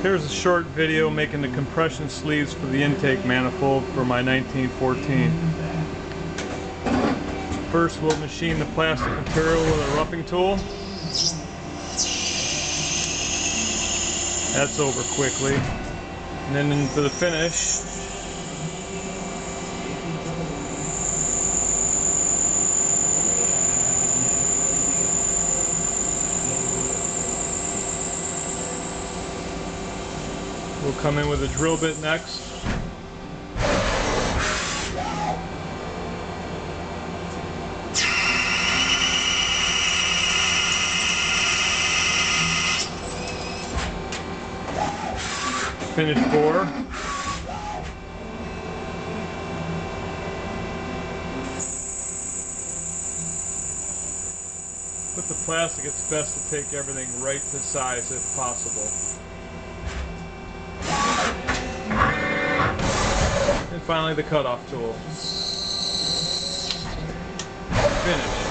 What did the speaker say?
Here's a short video making the compression sleeves for the intake manifold for my 1914. First we'll machine the plastic material with a roughing tool. That's over quickly. And then into the finish, we'll come in with a drill bit next. Finish bore. With the plastic, it's best to take everything right to size if possible. And finally the cutoff tool. Finish.